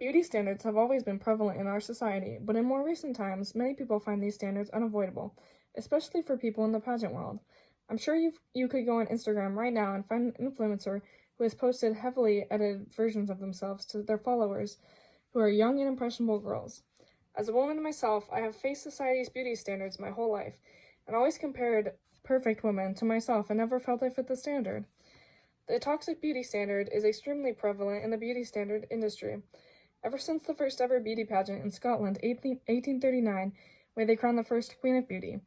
Beauty standards have always been prevalent in our society, but in more recent times, many people find these standards unavoidable, especially for people in the pageant world. I'm sure you could go on Instagram right now and find an influencer who has posted heavily edited versions of themselves to their followers, who are young and impressionable girls. As a woman myself, I have faced society's beauty standards my whole life, and always compared perfect women to myself and never felt I fit the standard. The toxic beauty standard is extremely prevalent in the beauty standard industry. Ever since the first ever beauty pageant in Scotland, 1839, where they crowned the first Queen of Beauty.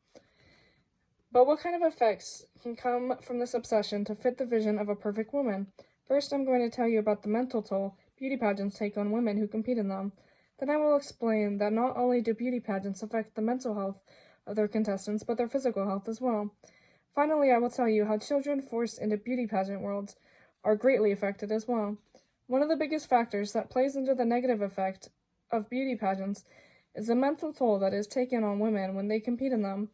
But what kind of effects can come from this obsession to fit the vision of a perfect woman? First, I'm going to tell you about the mental toll beauty pageants take on women who compete in them. Then I will explain that not only do beauty pageants affect the mental health of their contestants, but their physical health as well. Finally, I will tell you how children forced into beauty pageant worlds are greatly affected as well. One of the biggest factors that plays into the negative effect of beauty pageants is the mental toll that is taken on women when they compete in them.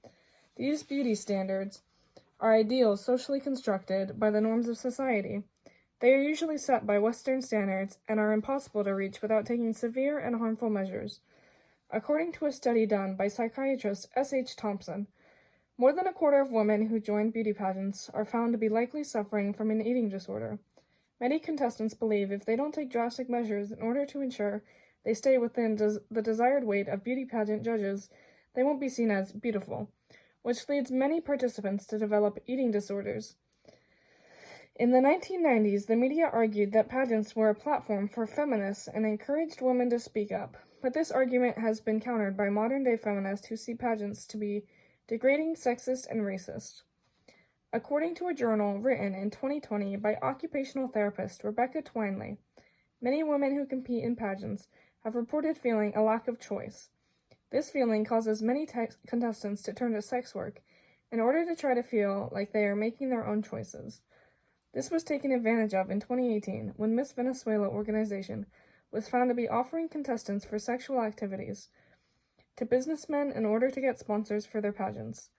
These beauty standards are ideals socially constructed by the norms of society. They are usually set by Western standards and are impossible to reach without taking severe and harmful measures. According to a study done by psychiatrist S.H. Thompson, more than a quarter of women who join beauty pageants are found to be likely suffering from an eating disorder. Many contestants believe if they don't take drastic measures in order to ensure they stay within the desired weight of beauty pageant judges, they won't be seen as beautiful, which leads many participants to develop eating disorders. In the 1990s, the media argued that pageants were a platform for feminists and encouraged women to speak up, but this argument has been countered by modern-day feminists who see pageants to be degrading, sexist, and racist. According to a journal written in 2020 by occupational therapist Rebecca Twinley, many women who compete in pageants have reported feeling a lack of choice. This feeling causes many contestants to turn to sex work in order to try to feel like they are making their own choices. This was taken advantage of in 2018 when Miss Venezuela organization was found to be offering contestants for sexual activities to businessmen in order to get sponsors for their pageants.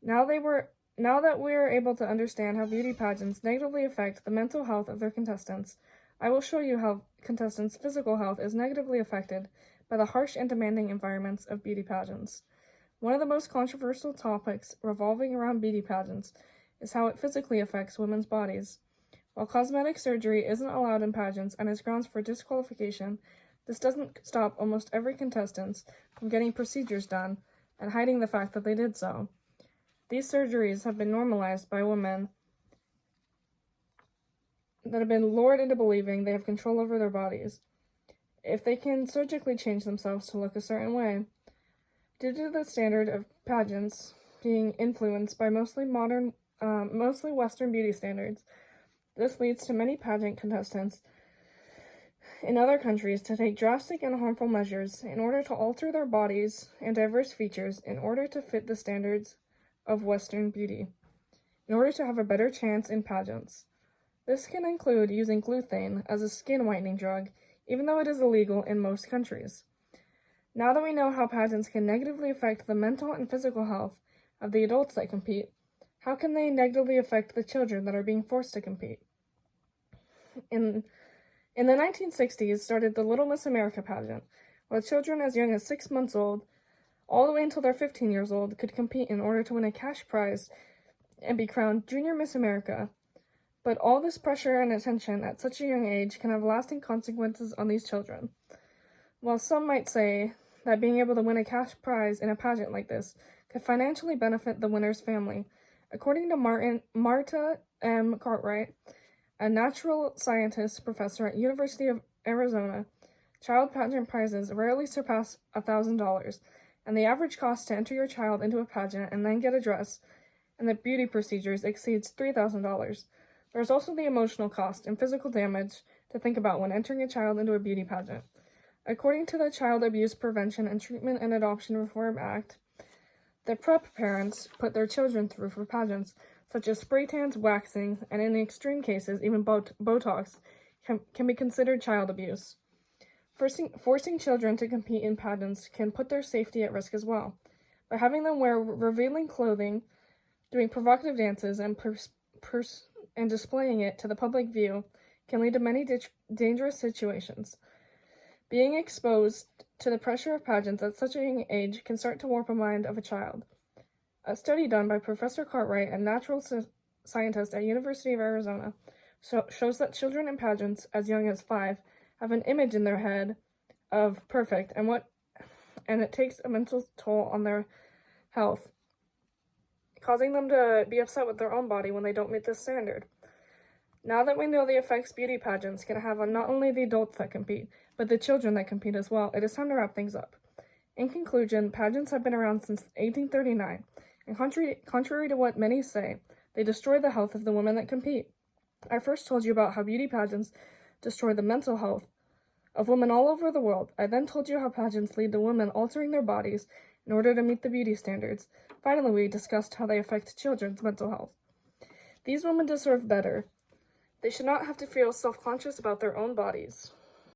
Now that we are able to understand how beauty pageants negatively affect the mental health of their contestants, I will show you how contestants' physical health is negatively affected by the harsh and demanding environments of beauty pageants. One of the most controversial topics revolving around beauty pageants is how it physically affects women's bodies. While cosmetic surgery isn't allowed in pageants and is grounds for disqualification, this doesn't stop almost every contestant from getting procedures done and hiding the fact that they did so. These surgeries have been normalized by women that have been lured into believing they have control over their bodies if they can surgically change themselves to look a certain way. Due to the standard of pageants being influenced by mostly Western beauty standards, this leads to many pageant contestants in other countries to take drastic and harmful measures in order to alter their bodies and diverse features in order to fit the standards of Western beauty, in order to have a better chance in pageants. This can include using glutathione as a skin whitening drug, even though it is illegal in most countries. Now that we know how pageants can negatively affect the mental and physical health of the adults that compete, how can they negatively affect the children that are being forced to compete? In the 1960s started the Little Miss America pageant, where children as young as 6 months old, all the way until they're 15 years old, could compete in order to win a cash prize and be crowned Junior Miss America. But all this pressure and attention at such a young age can have lasting consequences on these children. While some might say that being able to win a cash prize in a pageant like this could financially benefit the winner's family, according to Marta M. Cartwright, a natural scientist professor at University of Arizona, child pageant prizes rarely surpass $1,000, and the average cost to enter your child into a pageant and then get a dress and the beauty procedures exceeds $3,000. There's also the emotional cost and physical damage to think about when entering a child into a beauty pageant. According to the Child Abuse Prevention and Treatment and Adoption Reform Act, the prep parents put their children through for pageants, such as spray tans, waxing, and in extreme cases, even Botox, can be considered child abuse. Forcing children to compete in pageants can put their safety at risk as well. By having them wear revealing clothing, doing provocative dances, and displaying it to the public view can lead to many dangerous situations. Being exposed to the pressure of pageants at such a young age can start to warp a mind of a child. A study done by Professor Cartwright, a natural scientist at University of Arizona, shows that children in pageants as young as 5 have an image in their head of perfect, and it takes a mental toll on their health, causing them to be upset with their own body when they don't meet this standard. Now that we know the effects beauty pageants can have on not only the adults that compete, but the children that compete as well, it is time to wrap things up. In conclusion, pageants have been around since 1839, and contrary to what many say, they destroy the health of the women that compete. I first told you about how beauty pageants destroy the mental health of women all over the world. I then told you how pageants lead to women altering their bodies in order to meet the beauty standards. Finally, we discussed how they affect children's mental health. These women deserve better. They should not have to feel self-conscious about their own bodies.